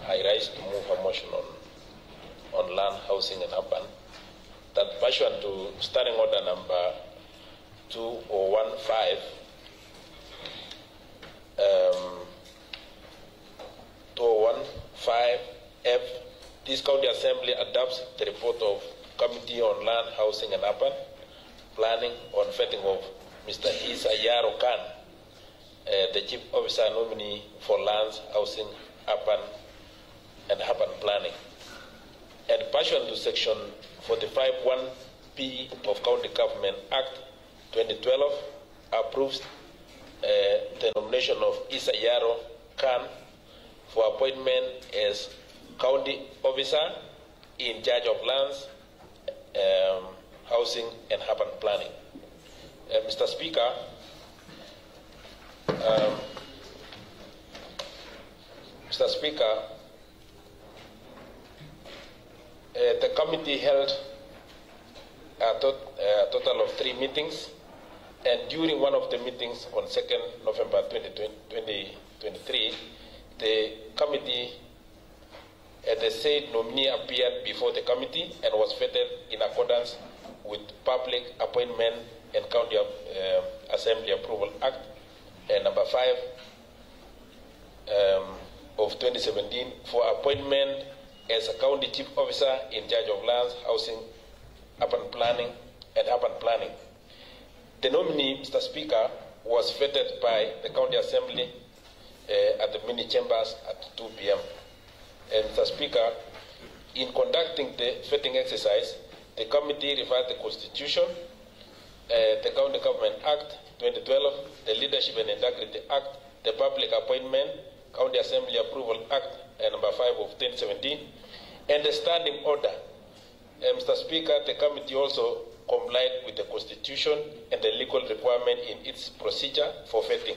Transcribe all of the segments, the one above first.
I rise to move a motion on land, housing, and urban, that pursuant to Standing Order number 2015, 2015F, this County Assembly adopts the report of Committee on Land, Housing, and Urban Planning on vetting of Mr. ISSA YARROW, the Chief Officer nominee for Lands, Housing, Urban, and Urban Planning. And pursuant to Section 45(1)(p) of County Government Act 2012, approves the nomination of ISSA YARROW for appointment as County Officer in charge of lands, housing, and urban planning. Mr. Speaker, the committee held a total of 3 meetings, and during one of the meetings on 2nd November 2023, the committee, the said nominee appeared before the committee and was vetted in accordance with Public Appointment and County Assembly Approval Act number 5 of 2017 for appointment as a County Chief Officer in charge of lands, housing, urban planning, and urban planning. The nominee, Mr. Speaker, was vetted by the County Assembly at the mini chambers at 2 p.m. And Mr. Speaker, in conducting the vetting exercise, the committee referred the Constitution, the County Government Act 2012, the Leadership and Integrity Act, the Public Appointment County Assembly Approval Act number 5 of 2017, and the Standing Order. Mr. Speaker, the committee also complied with the Constitution and the legal requirement in its procedure for vetting.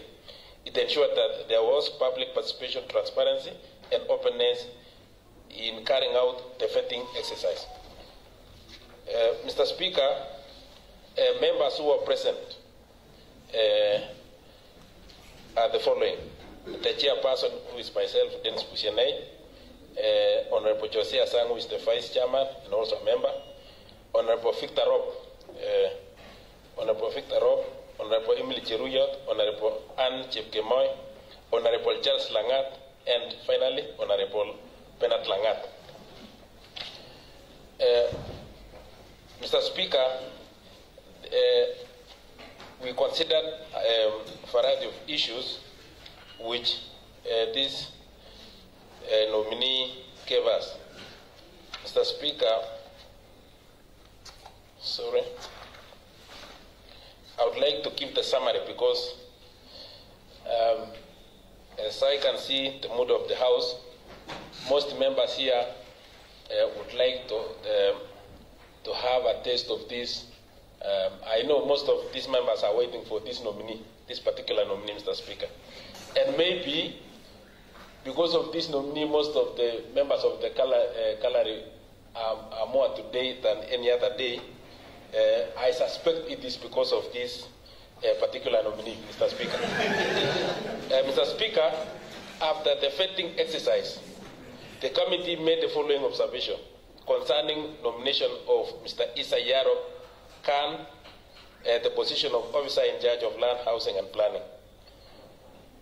It ensured that there was public participation, transparency, and openness in carrying out the vetting exercise. Mr. Speaker, members who were present are the following. The chairperson, who is myself, Dennis Bushenai, Honorable Jose Asang, who is the vice chairman and also a member, Honorable Victor Rob, Honorable Emily Cheruyot, Honorable Anne Chepkemoy, Honorable Charles Langat, and finally, Honorable Bernard Langat. Mr. Speaker, we considered a variety of issues which this nominee gave us. Mr. Speaker, I would like to give the summary because as I can see the mood of the House, most members here would like to have a taste of this. I know most of these members are waiting for this nominee, this particular nominee, Mr. Speaker. And maybe because of this nominee, most of the members of the gallery are more up to date than any other day. I suspect it is because of this particular nominee, Mr. Speaker. Mr. Speaker, after the vetting exercise, the committee made the following observation concerning nomination of Mr. ISSA YARROW, the position of officer in charge of land, housing, and planning.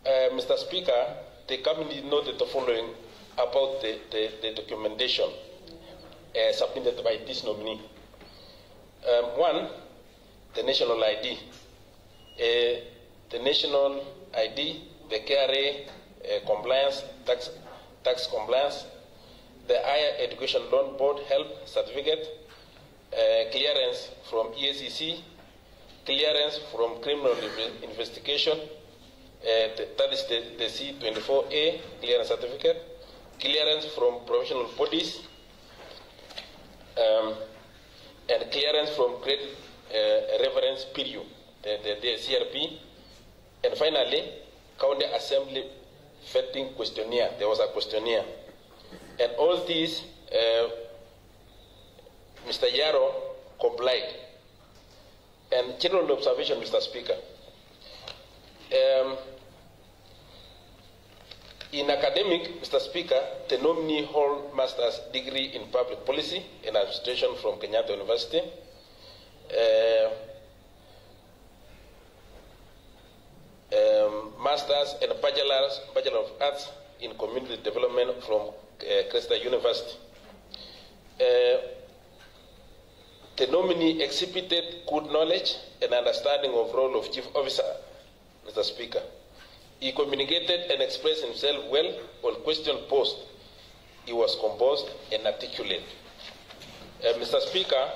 Mr. Speaker, the committee noted the following about the documentation submitted by this nominee. One, the national ID. The national ID, the KRA compliance, tax compliance, the Higher Education Loan Board help certificate, clearance from ISSA, clearance from criminal investigation, that is the C24A clearance certificate, clearance from professional bodies, and clearance from credit reference period, the CRP, and finally, County Assembly vetting questionnaire. There was a questionnaire. And all these, Mr. YARROW complied. And general observation, Mr. Speaker. In academic, Mr. Speaker, the nominee hold master's degree in public policy and administration from Kenyatta University. Master's and Bachelor of Arts in Community Development from Cresta University. The nominee exhibited good knowledge and understanding of role of Chief Officer, Mr. Speaker. He communicated and expressed himself well on question posed. He was composed and articulate. Mr. Speaker,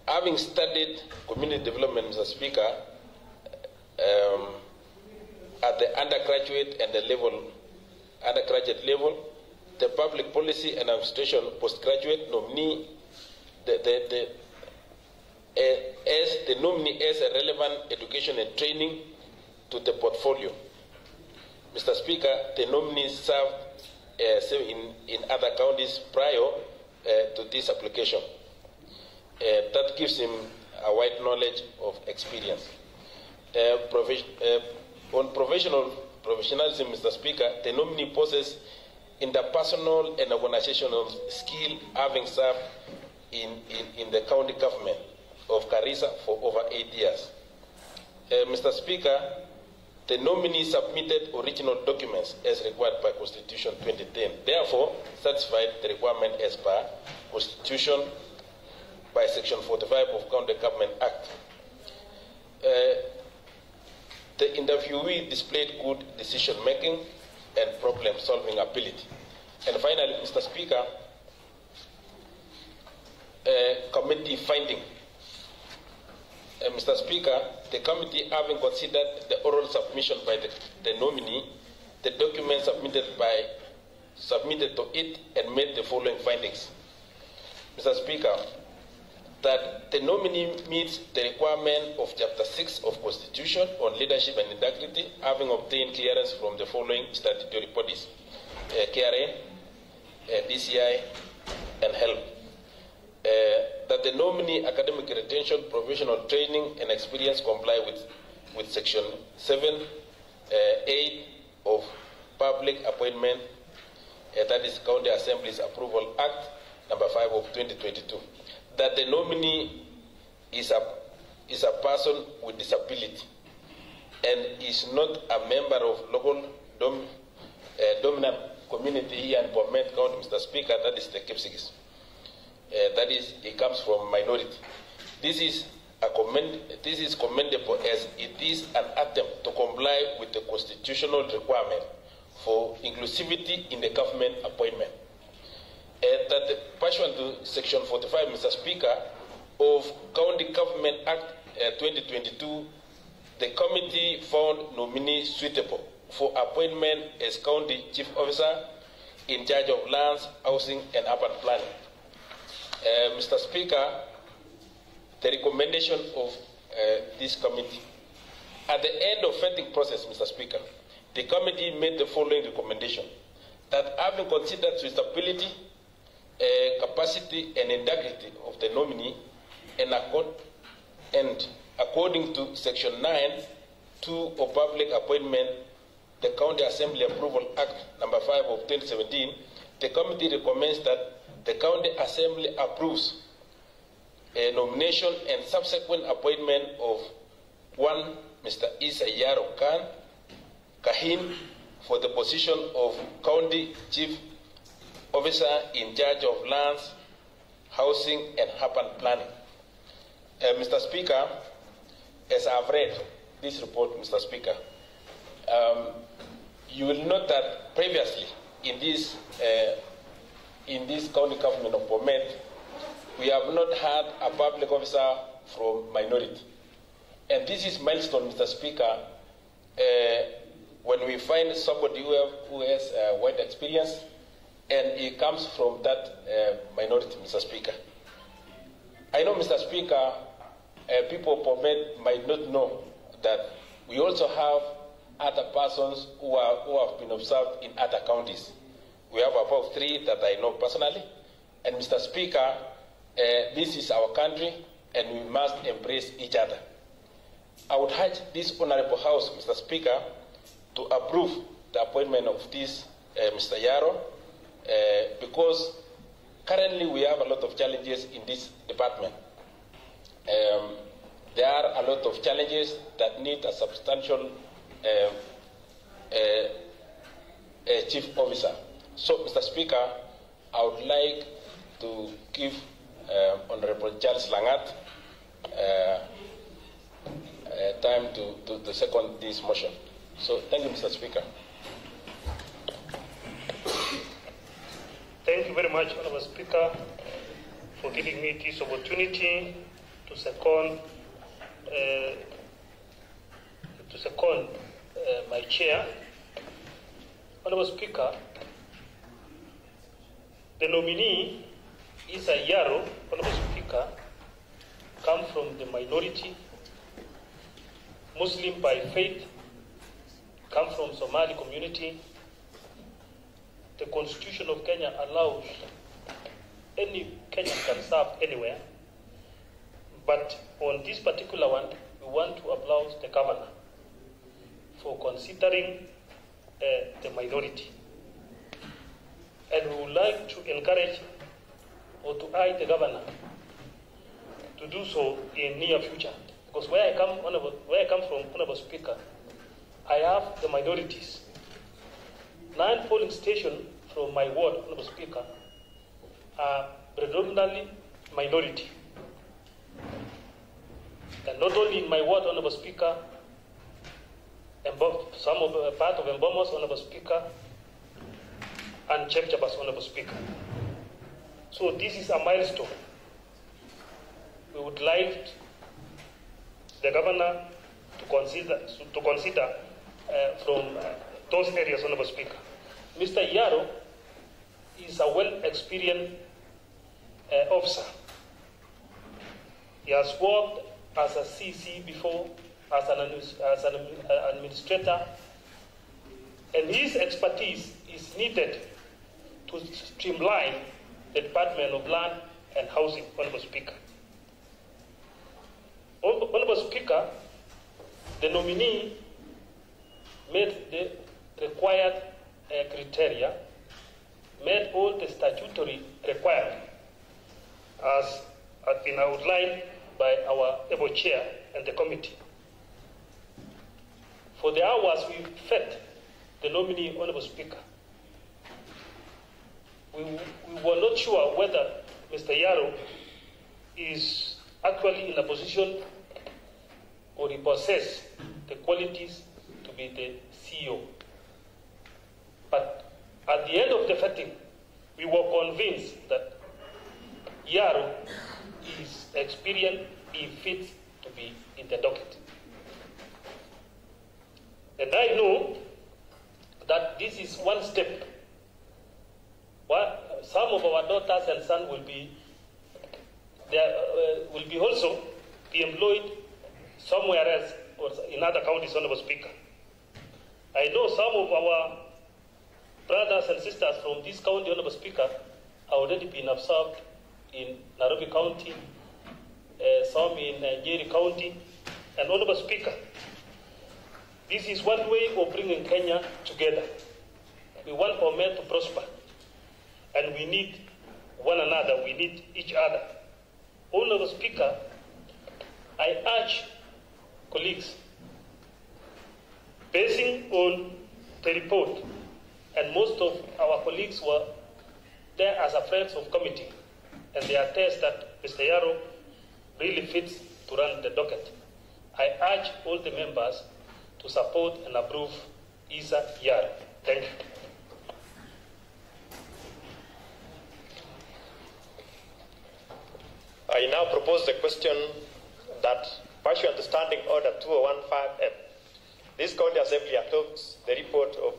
having studied community development, Mr. Speaker, at the undergraduate and the undergraduate level, the public policy and administration postgraduate nominee, as the nominee has a relevant education and training to the portfolio. Mr. Speaker, the nominee served in other counties prior to this application. That gives him a wide knowledge of experience. On professionalism, Mr. Speaker, the nominee possesses interpersonal and organizational skill, having served in the county government of Garissa for over 8 years. Mr. Speaker, the nominee submitted original documents as required by Constitution 2010, therefore satisfied the requirement as per Constitution by Section 45 of County Government Act. The interviewee displayed good decision-making and problem-solving ability. And finally, Mr. Speaker, committee finding. Mr. Speaker, the committee, having considered the oral submission by the nominee, the documents submitted to it, and made the following findings. Mr. Speaker, that the nominee meets the requirement of Chapter 6 of Constitution on leadership and integrity, having obtained clearance from the following statutory bodies: KRA, DCI, and HELP. That the nominee academic retention, professional training, and experience comply with Section 7(8) of Public Appointment, that is County Assembly's Approval Act number 5 of 2022. That the nominee is a person with disability and is not a member of local dominant community here in Bomet County, Mr. Speaker, that is the Kipsigis. That is, he comes from minority. This is commendable, as it is an attempt to comply with the constitutional requirement for inclusivity in the government appointment. That pursuant to Section 45, Mr. Speaker, of County Government Act 2022, the committee found nominee suitable for appointment as County Chief Officer in charge of lands, housing, and urban planning. Mr. Speaker, the recommendation of this committee. At the end of vetting process, Mr. Speaker, the committee made the following recommendation: that having considered suitability, capacity, and integrity of the nominee, and according to Section 9(2) of Public Appointment, the County Assembly Approval Act number 5 of 2017, the committee recommends that the County Assembly approves a nomination and subsequent appointment of 1. Mr. YARROW KAHIN for the position of County Chief Officer in charge of lands, housing, and urban planning. Mr. Speaker, as I've read this report, Mr. Speaker, you will note that previously in this county government of Bomet, we have not had a public officer from minority. And this is milestone, Mr. Speaker, when we find somebody who has wide experience and he comes from that minority, Mr. Speaker. I know, Mr. Speaker, people of Bomet might not know that we also have other persons who have been observed in other counties. We have about 3 that I know personally. And Mr. Speaker, this is our country and we must embrace each other. I would urge this honorable House, Mr. Speaker, to approve the appointment of this Mr. Yarrow because currently we have a lot of challenges in this department. There are a lot of challenges that need a substantial chief officer. So, Mr. Speaker, I would like to give Honorable Charles Langat time to second this motion. So, thank you, Mr. Speaker. Thank you very much, Honorable Speaker, for giving me this opportunity to second my chair. Honorable Speaker, the nominee ISSA YARROW, Honorable Speaker, come from the minority, Muslim by faith, come from Somali community. The Constitution of Kenya allows any Kenyan can serve anywhere, but on this particular one, we want to applaud the governor for considering the minority. And we would like to encourage or to urge the governor to do so in near future. Because where I come from, Honorable Speaker, I have the minorities. 9 polling stations from my ward, Honorable Speaker, are predominantly minority. And not only in my ward, Honorable Speaker, some of part of Mbomos, Honorable Speaker, and Chepchabas, Honorable Speaker. So this is a milestone. We would like the governor to consider from those areas, Honorable Speaker. Mr. Yarrow is a well-experienced officer. He has worked as a CC before, as an administrator, and his expertise is needed to streamline the Department of Land and Housing, Honorable Speaker. Honorable Speaker, the nominee met the required criteria, met all the statutory requirements as has been outlined by our able chair and the committee. For the hours we fed the nominee, Honorable Speaker, we were not sure whether Mr. Yarrow is actually in a position or he possesses the qualities to be the CEO. But at the end of the vetting, we were convinced that Yarrow is experienced, he fits to be in the docket. And I know that this is one step. Some of our daughters and sons will be also be employed somewhere else or in other counties, Honorable Speaker. I know some of our brothers and sisters from this county, Honorable Speaker, have already been observed in Nairobi County, some in Nyeri County, and Honorable Speaker, this is one way of bringing Kenya together. We want Bomet to prosper, and we need one another, we need each other. Honorable Speaker, I urge colleagues, basing on the report, and most of our colleagues were there as a friends of committee, and they attest that Mr. Yarrow really fits to run the docket. I urge all the members to support and approve ISSA YARROW. Thank you. I now propose the question that, pursuant to Standing Order 2015F, this County Assembly adopts the report of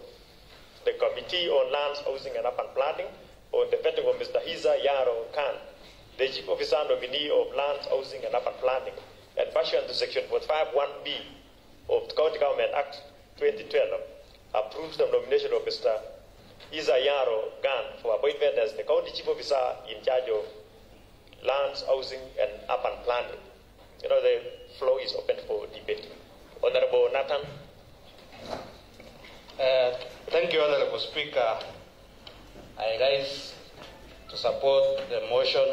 the Committee on Lands, Housing and Urban Planning on the vetting of Mr. ISSA YARROW Khan, the Chief Officer nominee of Lands, Housing and Urban Planning, and pursuant to Section 45(1)(b) of the County Government Act 2012, approves the nomination of Mr. ISSA YARROW Khan for appointment as the County Chief Officer in charge of Lands, Housing and Urban Planning. You know, the floor is open for debate. Honorable Nathan. Thank you, Honorable Speaker. I rise to support the motion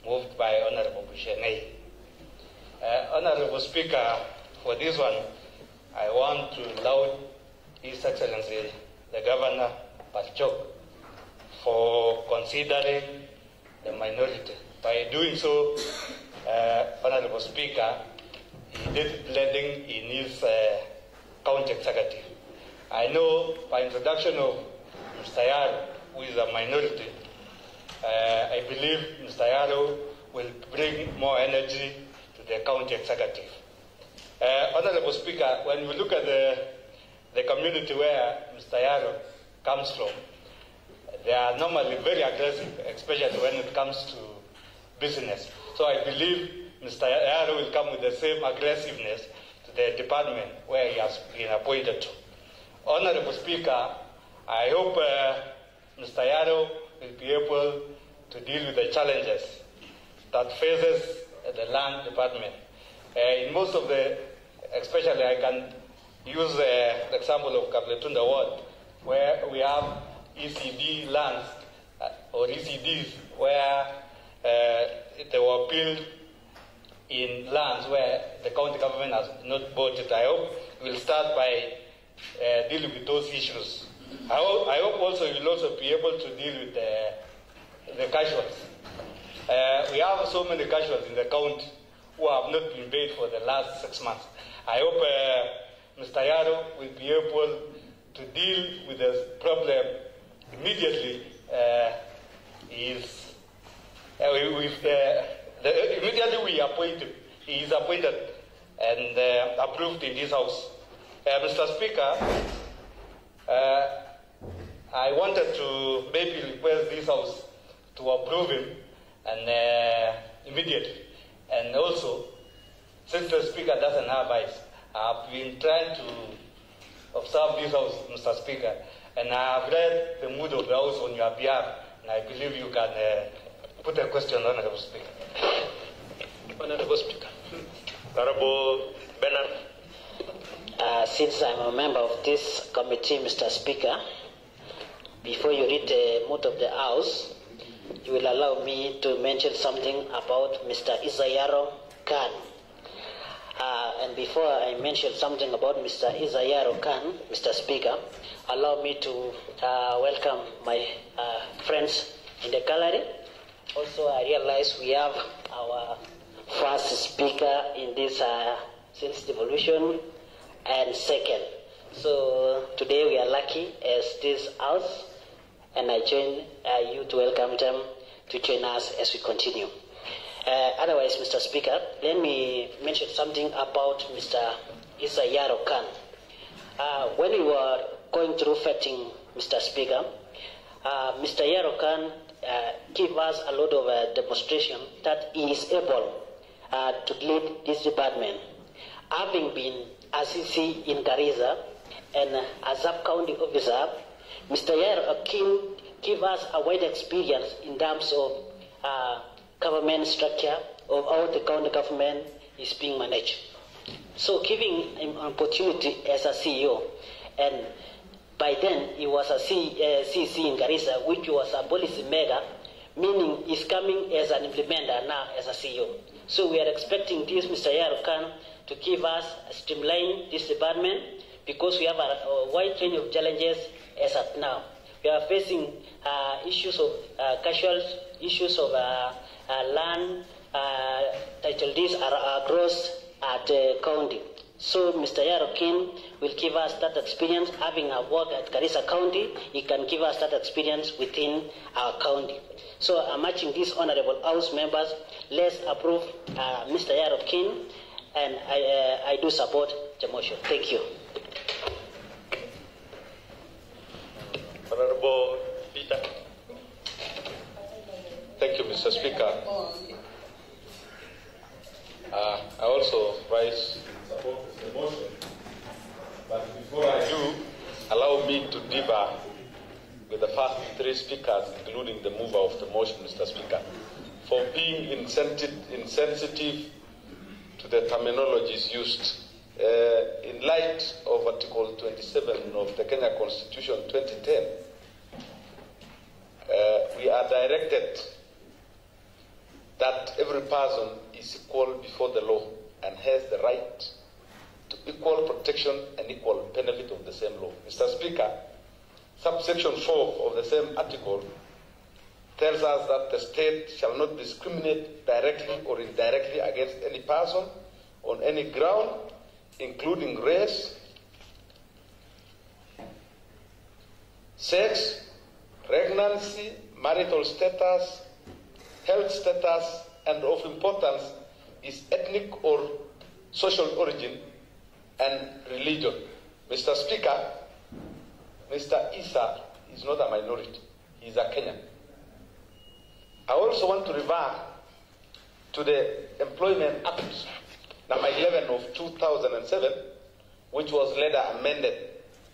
moved by Honorable Bushenei. Honorable Speaker, for this one, I want to laud His Excellency the Governor Parchok for considering the minority. By doing so, Honorable Speaker, he did blending in his county executive. I know by introduction of Mr. Yarrow, who is a minority, I believe Mr. Yarrow will bring more energy to the county executive. Honorable Speaker, when we look at the community where Mr. Yarrow comes from, they are normally very aggressive, especially when it comes to business. So I believe Mr. Yarrow will come with the same aggressiveness to the department where he has been appointed to. Honorable Speaker, I hope Mr. Yarrow will be able to deal with the challenges that faces the land department. In most of especially I can use the example of Kabletunda Ward, where we have ECD lands or ECDs where they were built in lands where the county government has not bought it. I hope we'll start by dealing with those issues. I hope also you'll also be able to deal with the casualties. We have so many casualties in the county who have not been paid for the last 6 months. I hope Mr. Yarrow will be able to deal with the problem immediately. Immediately we appoint him. He is appointed and approved in this House. Mr. Speaker, I wanted to maybe request this House to approve him and immediately. And also, since the Speaker doesn't have eyes, I've been trying to observe this House, Mr. Speaker, and I have read the mood of the House on your behalf, and I believe you can put a question, Honorable Speaker. Honorable Speaker. Honorable Bernard. Since I'm a member of this committee, Mr. Speaker, before you read the mood of the House, you will allow me to mention something about Mr. YARROW Khan. And before I mention something about Mr. YARROW Khan, Mr. Speaker, allow me to welcome my friends in the gallery. Also, I realize we have our first speaker in this since devolution and second. So today we are lucky as this House, and I join you to welcome them to join us as we continue. Otherwise, Mr. Speaker, let me mention something about Mr. YARROW Khan. When we were going through vetting, Mr. Speaker, Mr. YARROW Khan gave us a lot of demonstration that he is able to lead this department. Having been ISSA in Garissa and a sub-county officer, Mr. YARROW Khan gave us a wide experience in terms of government structure of how the county government is being managed. So giving him an opportunity as a CEO, and by then he was a CC in Garissa, which was a policy maker, meaning he's coming as an implementer now as a CEO. So we are expecting this Mr. YARROW Khan to give us, streamline this department, because we have a wide range of challenges as at now. We are facing issues of casualties, issues of land, title deeds are across the county. So Mr. YARROW Khan will give us that experience. Having a work at Garissa County, he can give us that experience within our county. So I'm urging these honorable House members, let's approve Mr. YARROW Khan, and I do support the motion. Thank you. Honorable Peter. Thank you, Mr. Speaker. I also rise in support of the motion, but before I do, allow me to differ with the first three speakers, including the mover of the motion, Mr. Speaker, for being insensitive to the terminologies used in light of Article 27 of the Kenya Constitution 2010, we are directed that every person is equal before the law and has the right to equal protection and equal benefit of the same law. Mr. Speaker, subsection 4 of the same article tells us that the state shall not discriminate directly or indirectly against any person on any ground, including race, sex, pregnancy, marital status, health status, and of importance is ethnic or social origin and religion. Mr. Speaker, Mr. ISSA is not a minority. He is a Kenyan. I also want to refer to the Employment Act number 11 of 2007, which was later amended,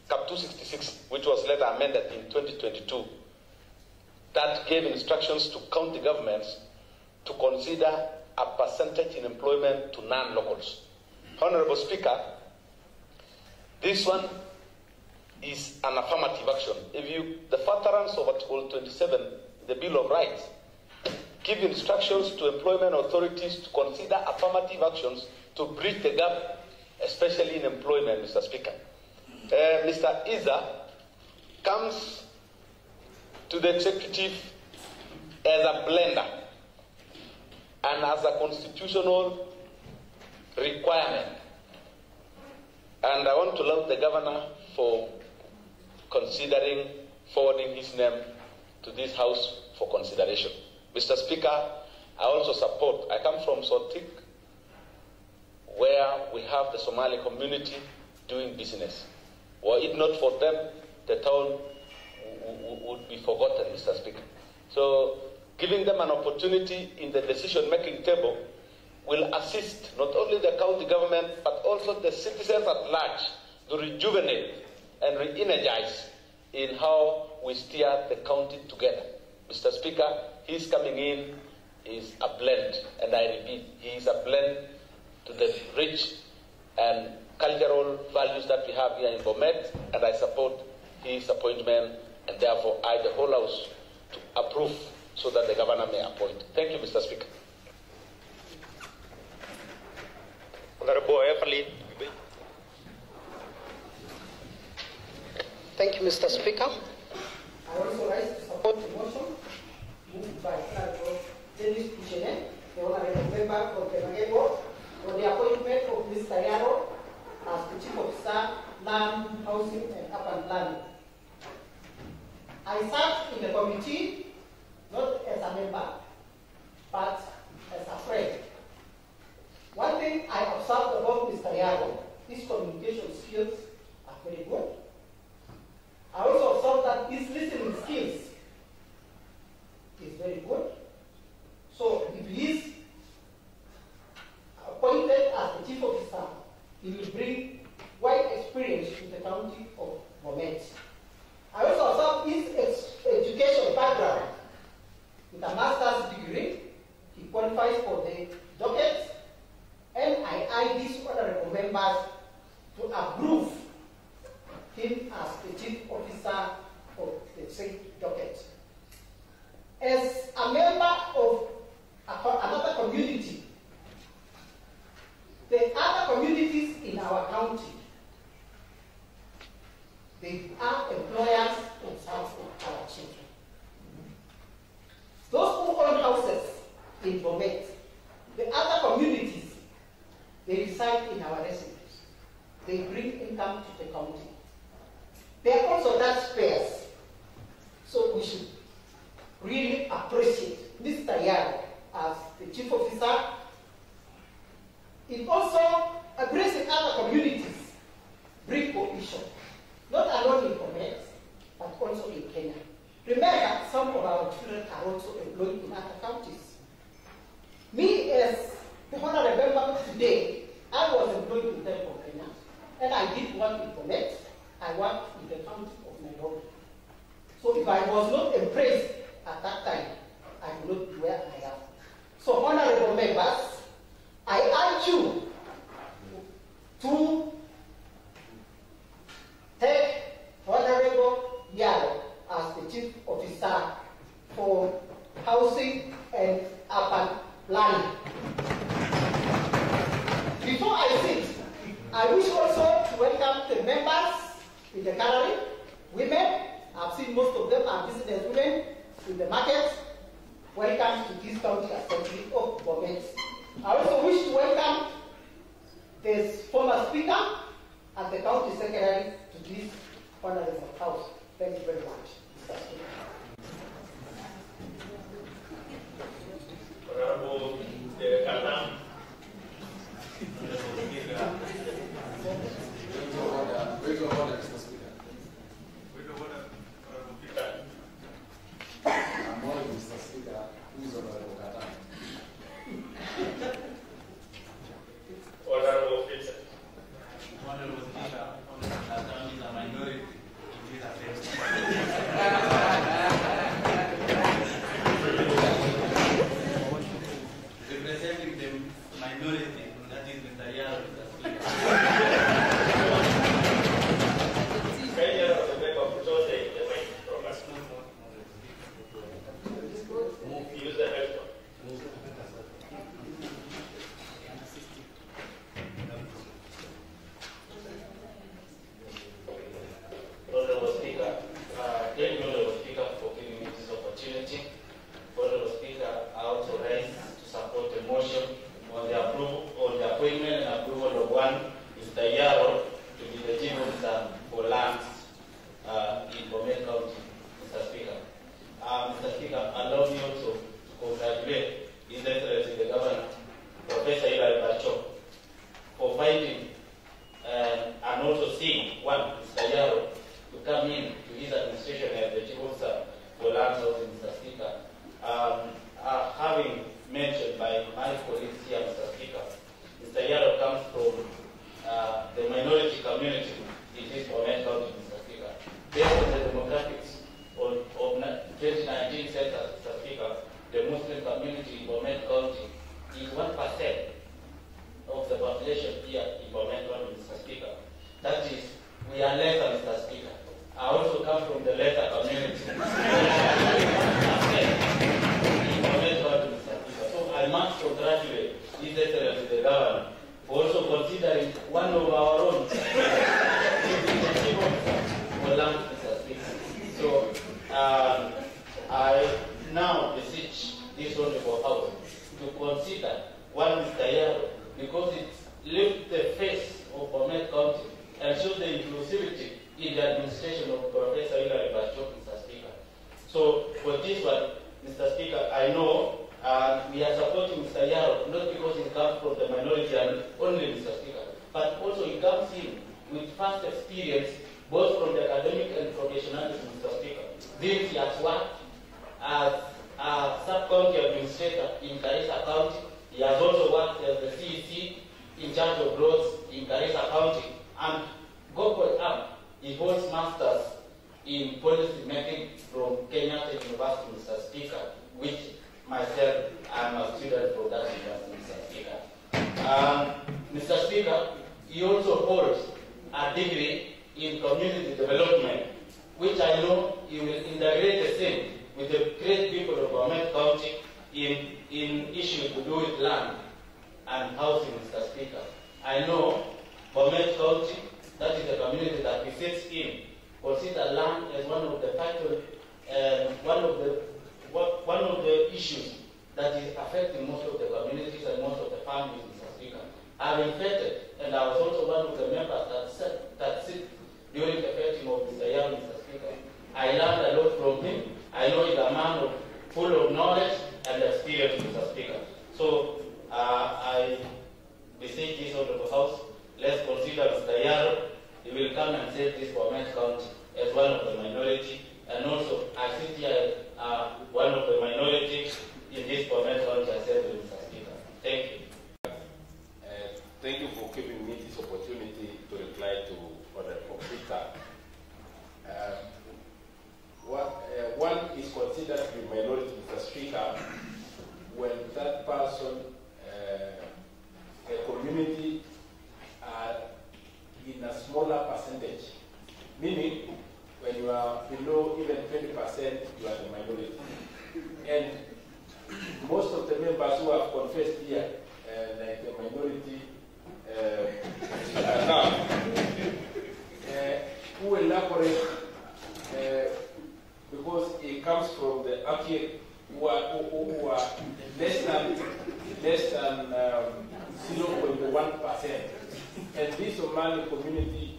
Cap 266, which was later amended in 2022, that gave instructions to county governments to consider a percentage in employment to non-locals. Honorable Speaker, this one is an affirmative action. The furtherance of Article 27, the Bill of Rights, give instructions to employment authorities to consider affirmative actions to bridge the gap, especially in employment, Mr. Speaker. Mr. ISSA comes to the executive as a blender and as a constitutional requirement. And I want to laud the governor for considering forwarding his name to this House for consideration. Mr. Speaker, I also support, I come from Sotik, where we have the Somali community doing business. Were it not for them, the town would be forgotten, Mr. Speaker. So giving them an opportunity in the decision-making table will assist not only the county government, but also the citizens at large to rejuvenate and re-energize in how we steer the county together. Mr. Speaker, his coming in is a blend, and I repeat, he is a blend to the rich and cultural values that we have here in Bomet, and I support his appointment, and therefore I, the whole House, to approve so that the governor may appoint. Thank you, Mr. Speaker. Honorable Everly. Thank you, Mr. Speaker. I also rise to support the motion moved by Honorable Dennis Pichene, the honorable member for Kemagego, for the appointment of Mr. YARROW as the Chief Officer, Land, Housing and Urban Planning. I served in the committee not as a member, but as a friend. One thing I observed about Mr. YARROW, his communication skills are very good. I also observed that his listening skills is very good. So if he is appointed as the Chief Officer, he will bring wide experience to the county of Bomet. I also observed his education background. With a master's degree, he qualifies for the docket, and I these honorable members to approve him as the Chief Officer of the same docket. As a member of another community, the other communities in our county, they are employers of some of our children. Those who own houses in Bomet, the other communities, they reside in our residence. They bring income to the county. They are also taxpayers. So we should really appreciate Mr. YARROW as the Chief Officer. It also addresses other communities, bring cohesion, not alone in Bomet, but also in Kenya. Remember, some of our children are also employed in other counties. Me, as the honorable member today, I was employed in Kenya, and I did work in Bomet. I worked in the county of Nairobi. So if I was not embraced at that time, I would not be where I am. So honorable members, I urge you to for housing and urban planning. Before I sit, I wish also to welcome the members in the gallery, women. I've seen most of them are business women in the market. Welcome to this county assembly of Bomet. I also wish to welcome the former speaker and the county secretary to this honorable house. Thank you very much, Mr. Speaker. Honorable Kanam. Wait a order, Mr. Speaker. Wait a order, Honorable Peter. I'm only Mr. Speaker. Who is Honorable Katan? Honorable Vincent. Honorable Speaker, Honorable Katan is a minority in this affairs. Representing the minority, that is Mr. Yarrow, Mr. Speaker. Use the headphone. Honorable Speaker, thank you, Honorable Speaker, for giving me this opportunity. Honorable Speaker, I also rise to support the motion on the appointment and approval of one Mr. Yarrow to be the chief officer for lands in Bomet County, Mr. Speaker. Mr. Speaker, allow me also to congratulate His Excellency the Governor, Professor Bacho, for fighting and also seeing one Mr. Yarrow to come in to his administration as the chief officer for lands housing, Mr. Speaker. Having mentioned by my colleagues here, Mr. Speaker, Mr. Yarrow comes from the minority community in this Bomet County, Mr. Speaker. Based on the demographics of 2019 census, Mr. Speaker, the Muslim community in Bomet County is 1% of the population here in Bomet County, Mr. Speaker. That is, we are lesser, Mr. Speaker. I also come from the lesser community. So I must congratulate His Excellency the Governor for also considering one of our own for land, Mr. Speaker. So I now beseech this honorable house to consider one Mr. Yarrow because it lifts the face of Bomet County and shows the inclusivity in the administration of Professor Bacho, Mr. Speaker. So for this one, Mr. Speaker, I know we are supporting Mr. Yarrow not because he comes from the minority and only, Mr. Speaker, but also he comes in with vast experience both from the academic and professionalism, Mr. Speaker. Since he has worked as a sub-county administrator in Garissa County, he has also worked as the CEC in charge of roads in Garissa County, and go up, he holds masters in policy making from Kenya State University, Mr. Speaker, which myself, I'm a student from that university, Mr. Speaker. Mr. Speaker, he also holds a degree in community development, which I know he will integrate the same with the great people of Bomet County in issues to do with land and housing, Mr. Speaker. I know Bomet County, that is the community that he sits in, consider land as one of the factors, one of the issues that is affecting most of the communities and most of the families, Mr. Speaker. I'm infected, and I was also one of the members that sit during the vetting of Mr. Yarrow, Mr. Speaker. I learned a lot from him. I know he's a man full of knowledge and experience, Mr. Speaker. So I beseech this honorable house, let's consider Mr. Yarrow. He will come and save this Bomet County as one of the minority, and also I sit here one of the minorities in this Bomet County Assembly, Mr. Speaker. Thank you. Thank you for giving me this opportunity to reply to Honorable Peter. One is considered to be minority, Mr. Speaker, when that person, a community, are in a smaller percentage. Meaning, when you are below even 20%, you are the minority. And most of the members who have confessed here, like the minority now, who elaborate because it comes from the Aki who are less than 0.1%, and this Somali community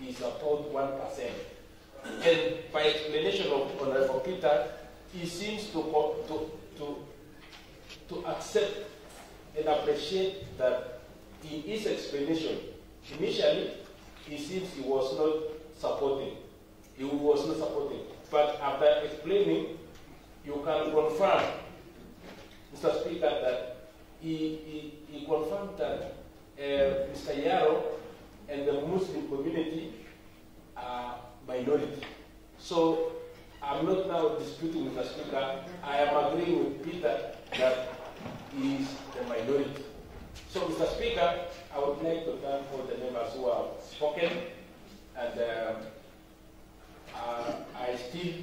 is about 1%. And by explanation of Honorable Peter, he seems to accept and appreciate that in his explanation, initially, he seems he was not supporting. But after explaining, you can confirm, Mr. Speaker, that he confirmed that Mr. Yarrow and the Muslim community are minority. So I'm not now disputing, Mr. Speaker. I am agreeing with Peter that he is the minority. So, Mr. Speaker, I would like to thank all the members who have spoken, and I still